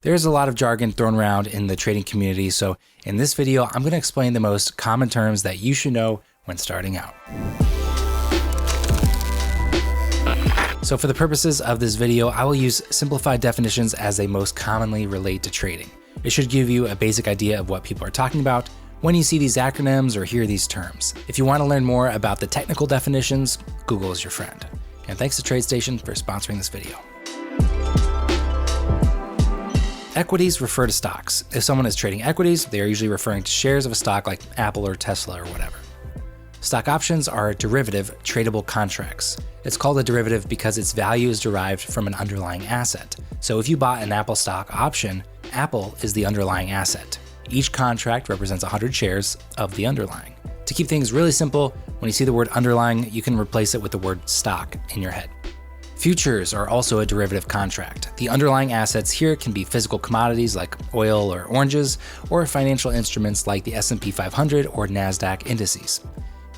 There's a lot of jargon thrown around in the trading community, so in this video, I'm going to explain the most common terms that you should know when starting out. So for the purposes of this video, I will use simplified definitions as they most commonly relate to trading. It should give you a basic idea of what people are talking about when you see these acronyms or hear these terms. If you want to learn more about the technical definitions, Google is your friend. And thanks to TradeStation for sponsoring this video. Equities refer to stocks. If someone is trading equities, they are usually referring to shares of a stock like Apple or Tesla or whatever. Stock options are derivative tradable contracts. It's called a derivative because its value is derived from an underlying asset. So if you bought an Apple stock option, Apple is the underlying asset. Each contract represents 100 shares of the underlying. To keep things really simple, when you see the word underlying, you can replace it with the word stock in your head. Futures are also a derivative contract. The underlying assets here can be physical commodities like oil or oranges, or financial instruments like the S&P 500 or NASDAQ indices.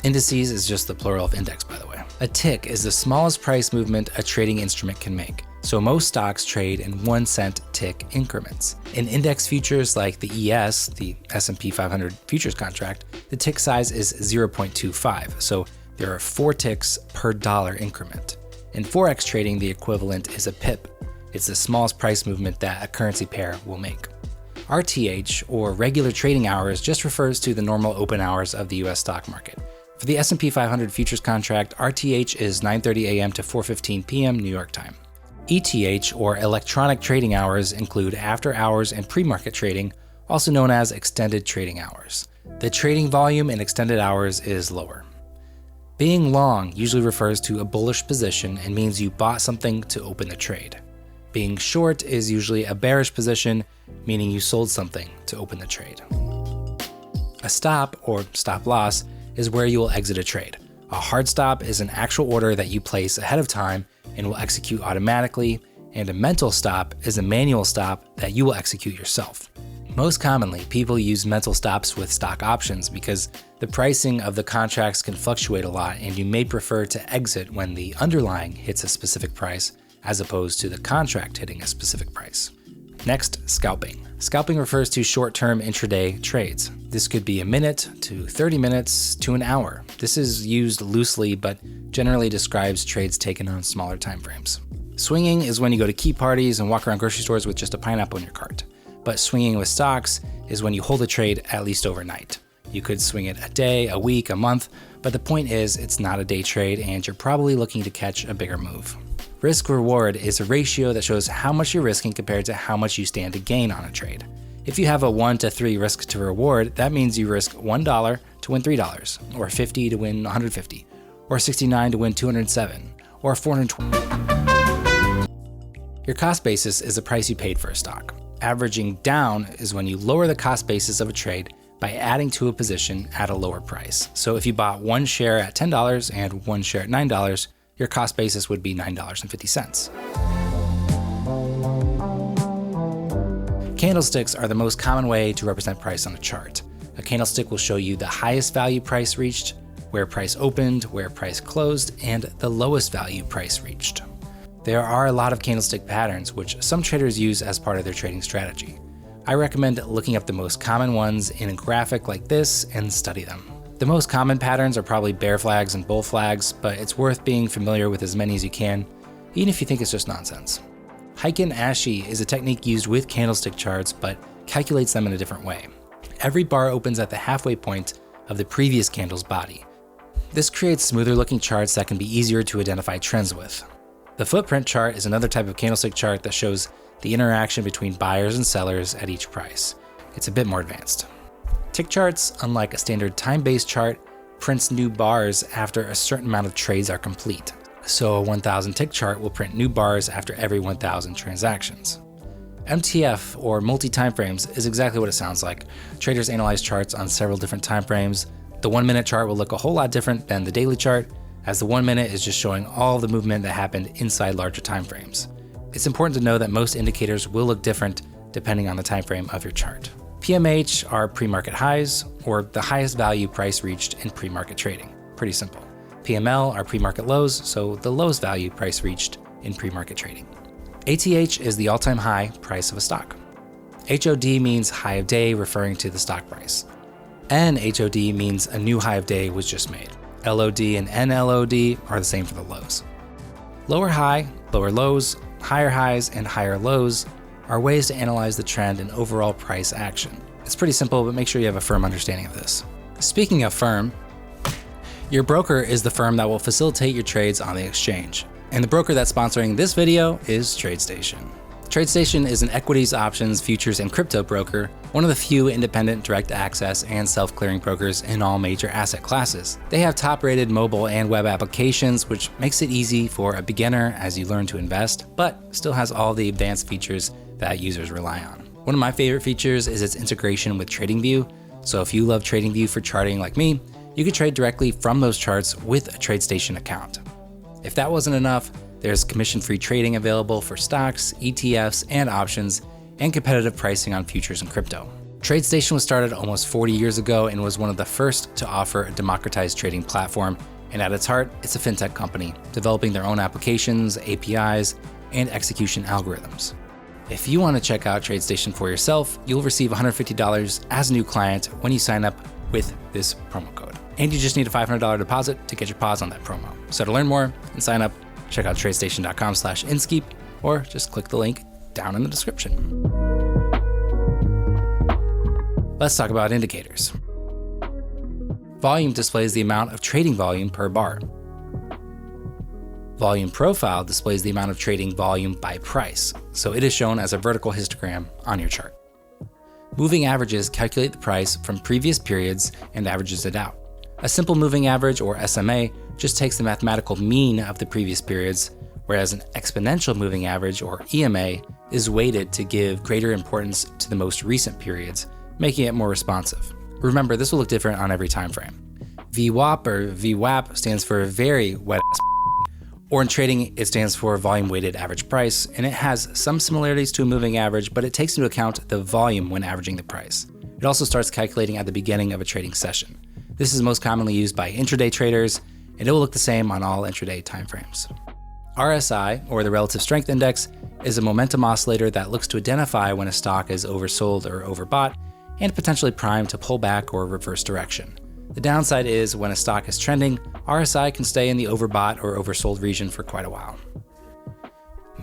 Indices is just the plural of index, by the way. A tick is the smallest price movement a trading instrument can make. So most stocks trade in 1 cent tick increments. In index futures like the ES, the S&P 500 futures contract, the tick size is 0.25. So there are 4 ticks per dollar increment. In Forex trading, the equivalent is a pip. It's the smallest price movement that a currency pair will make. RTH, or regular trading hours, just refers to the normal open hours of the US stock market. For the S&P 500 futures contract, RTH is 9:30 a.m. to 4:15 p.m. New York time. ETH, or electronic trading hours, include after hours and pre-market trading, also known as extended trading hours. The trading volume in extended hours is lower. Being long usually refers to a bullish position and means you bought something to open the trade. Being short is usually a bearish position, meaning you sold something to open the trade. A stop, or stop loss, is where you will exit a trade. A hard stop is an actual order that you place ahead of time and will execute automatically, and a mental stop is a manual stop that you will execute yourself. Most commonly, people use mental stops with stock options because the pricing of the contracts can fluctuate a lot and you may prefer to exit when the underlying hits a specific price as opposed to the contract hitting a specific price. Next, scalping. Scalping refers to short-term intraday trades. This could be a minute to 30 minutes to an hour. This is used loosely but generally describes trades taken on smaller time frames. Swinging is when you go to key parties and walk around grocery stores with just a pineapple in your cart. But swinging with stocks is when you hold a trade at least overnight. You could swing it a day, a week, a month, but the point is it's not a day trade and you're probably looking to catch a bigger move. Risk reward is a ratio that shows how much you're risking compared to how much you stand to gain on a trade. If you have a 1 to 3 risk to reward, that means you risk $1 to win $3, or 50 to win 150, or 69 to win 207, or 420. Your cost basis is the price you paid for a stock. Averaging down is when you lower the cost basis of a trade by adding to a position at a lower price. So if you bought 1 share at $10 and 1 share at $9, your cost basis would be $9.50. Candlesticks are the most common way to represent price on a chart. A candlestick will show you the highest value price reached, where price opened, where price closed, and the lowest value price reached. There are a lot of candlestick patterns which some traders use as part of their trading strategy. I recommend looking up the most common ones in a graphic like this and study them. The most common patterns are probably bear flags and bull flags, but it's worth being familiar with as many as you can, even if you think it's just nonsense. Heikin-Ashi is a technique used with candlestick charts, but calculates them in a different way. Every bar opens at the halfway point of the previous candle's body. This creates smoother looking charts that can be easier to identify trends with. The footprint chart is another type of candlestick chart that shows the interaction between buyers and sellers at each price. It's a bit more advanced. Tick charts, unlike a standard time-based chart, prints new bars after a certain amount of trades are complete. So a 1000 tick chart will print new bars after every 1000 transactions. MTF, or multi-timeframes, is exactly what it sounds like. Traders analyze charts on several different timeframes. The 1 minute chart will look a whole lot different than the daily chart, as the 1 minute is just showing all the movement that happened inside larger timeframes. It's important to know that most indicators will look different depending on the time frame of your chart. PMH are pre-market highs, or the highest value price reached in pre-market trading. Pretty simple. PML are pre-market lows, so the lowest value price reached in pre-market trading. ATH is the all-time high price of a stock. HOD means high of day, referring to the stock price. NHOD means a new high of day was just made. LOD and NLOD are the same for the lows. Lower high, lower lows, higher highs, and higher lows are ways to analyze the trend in overall price action. It's pretty simple, but make sure you have a firm understanding of this. Speaking of firm, your broker is the firm that will facilitate your trades on the exchange. And the broker that's sponsoring this video is TradeStation. TradeStation is an equities, options, futures, and crypto broker, one of the few independent direct access and self-clearing brokers in all major asset classes. They have top-rated mobile and web applications, which makes it easy for a beginner as you learn to invest, but still has all the advanced features that users rely on. One of my favorite features is its integration with TradingView. So if you love TradingView for charting like me, you can trade directly from those charts with a TradeStation account. If that wasn't enough, there's commission-free trading available for stocks, ETFs, and options, and competitive pricing on futures and crypto. TradeStation was started almost 40 years ago and was one of the first to offer a democratized trading platform, and at its heart, it's a fintech company, developing their own applications, APIs, and execution algorithms. If you want to check out TradeStation for yourself, you'll receive $150 as a new client when you sign up with this promo code. And you just need a $500 deposit to get your paws on that promo. So to learn more and sign up, check out tradestation.com/Inskeep, or just click the link down in the description. Let's talk about indicators. Volume displays the amount of trading volume per bar. Volume profile displays the amount of trading volume by price, so it is shown as a vertical histogram on your chart. Moving averages calculate the price from previous periods and averages it out. A simple moving average, or SMA, just takes the mathematical mean of the previous periods, whereas an exponential moving average, or EMA, is weighted to give greater importance to the most recent periods, making it more responsive. Remember, this will look different on every time frame. VWAP or VWAP stands for very wet ass, or in trading, it stands for volume weighted average price, and it has some similarities to a moving average, but it takes into account the volume when averaging the price. It also starts calculating at the beginning of a trading session. This is most commonly used by intraday traders, and it will look the same on all intraday timeframes. RSI, or the Relative Strength Index, is a momentum oscillator that looks to identify when a stock is oversold or overbought, and potentially primed to pull back or reverse direction. The downside is when a stock is trending, RSI can stay in the overbought or oversold region for quite a while.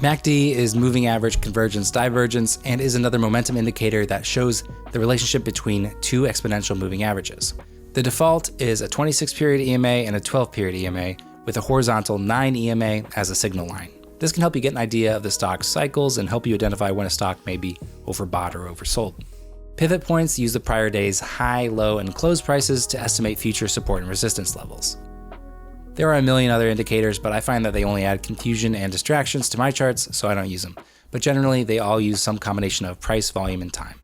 MACD is moving average convergence divergence and is another momentum indicator that shows the relationship between two exponential moving averages. The default is a 26-period EMA and a 12-period EMA with a horizontal 9 EMA as a signal line. This can help you get an idea of the stock's cycles and help you identify when a stock may be overbought or oversold. Pivot points use the prior day's high, low, and close prices to estimate future support and resistance levels. There are a million other indicators, but I find that they only add confusion and distractions to my charts, so I don't use them. But generally, they all use some combination of price, volume, and time.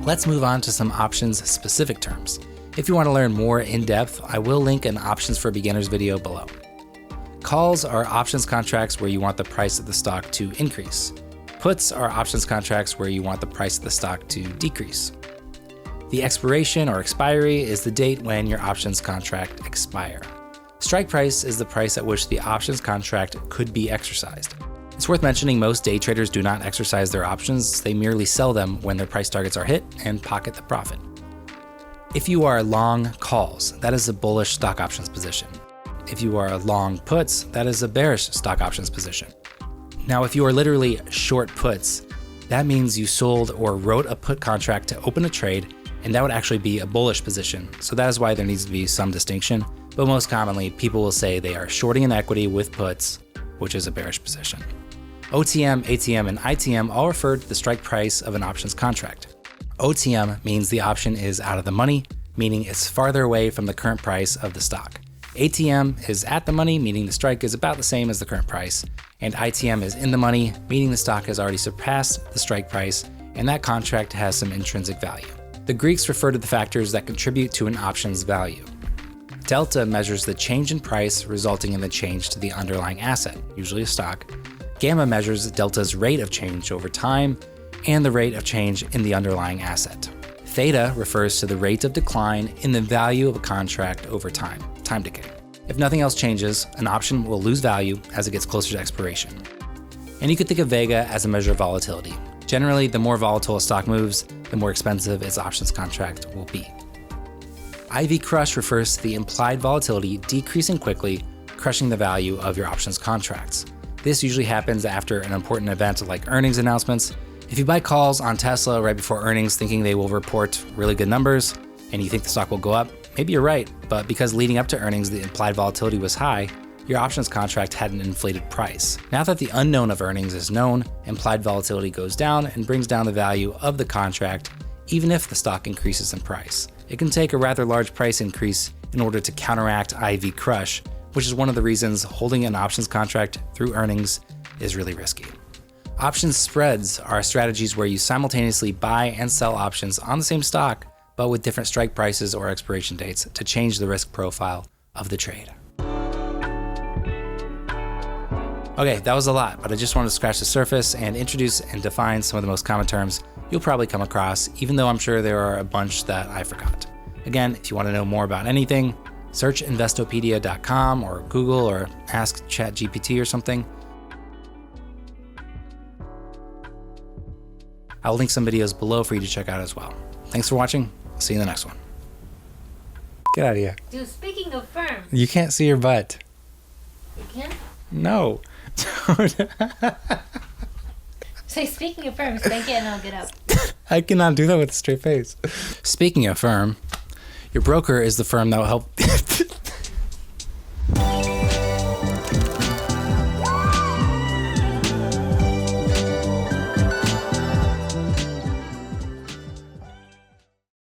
Let's move on to some options-specific terms. If you want to learn more in depth, I will link an Options for Beginners video below. Calls are options contracts where you want the price of the stock to increase. Puts are options contracts where you want the price of the stock to decrease. The expiration or expiry is the date when your options contract expire. Strike price is the price at which the options contract could be exercised. It's worth mentioning most day traders do not exercise their options, they merely sell them when their price targets are hit and pocket the profit. If you are long calls, that is a bullish stock options position. If you are long puts, that is a bearish stock options position. Now, if you are literally short puts, that means you sold or wrote a put contract to open a trade, and that would actually be a bullish position. So that is why there needs to be some distinction, but most commonly, people will say they are shorting an equity with puts, which is a bearish position. OTM, ATM, and ITM all refer to the strike price of an options contract. OTM means the option is out of the money, meaning it's farther away from the current price of the stock. ATM is at the money, meaning the strike is about the same as the current price, and ITM is in the money, meaning the stock has already surpassed the strike price, and that contract has some intrinsic value. The Greeks refer to the factors that contribute to an option's value. Delta measures the change in price resulting in the change to the underlying asset, usually a stock. Gamma measures delta's rate of change over time and the rate of change in the underlying asset. Theta refers to the rate of decline in the value of a contract over time decay. If nothing else changes, an option will lose value as it gets closer to expiration. And you could think of Vega as a measure of volatility. Generally, the more volatile a stock moves, the more expensive its options contract will be. IV crush refers to the implied volatility decreasing quickly, crushing the value of your options contracts. This usually happens after an important event like earnings announcements. If you buy calls on Tesla right before earnings thinking they will report really good numbers, and you think the stock will go up, maybe you're right, but because leading up to earnings the implied volatility was high, your options contract had an inflated price. Now that the unknown of earnings is known, implied volatility goes down and brings down the value of the contract, even if the stock increases in price. It can take a rather large price increase in order to counteract IV crush, which is one of the reasons holding an options contract through earnings is really risky. Options spreads are strategies where you simultaneously buy and sell options on the same stock, but with different strike prices or expiration dates to change the risk profile of the trade. Okay, that was a lot, but I just wanted to scratch the surface and introduce and define some of the most common terms you'll probably come across, even though I'm sure there are a bunch that I forgot. Again, if you want to know more about anything, search investopedia.com or Google or ask ChatGPT or something. I'll link some videos below for you to check out as well. Thanks for watching. I'll see you in the next one. Get out of here. Dude, speaking of firms. You can't see your butt. You can? No. Say, speaking of firms, thank you, and I'll get up. I cannot do that with a straight face. Speaking of firm, your broker is the firm that will help...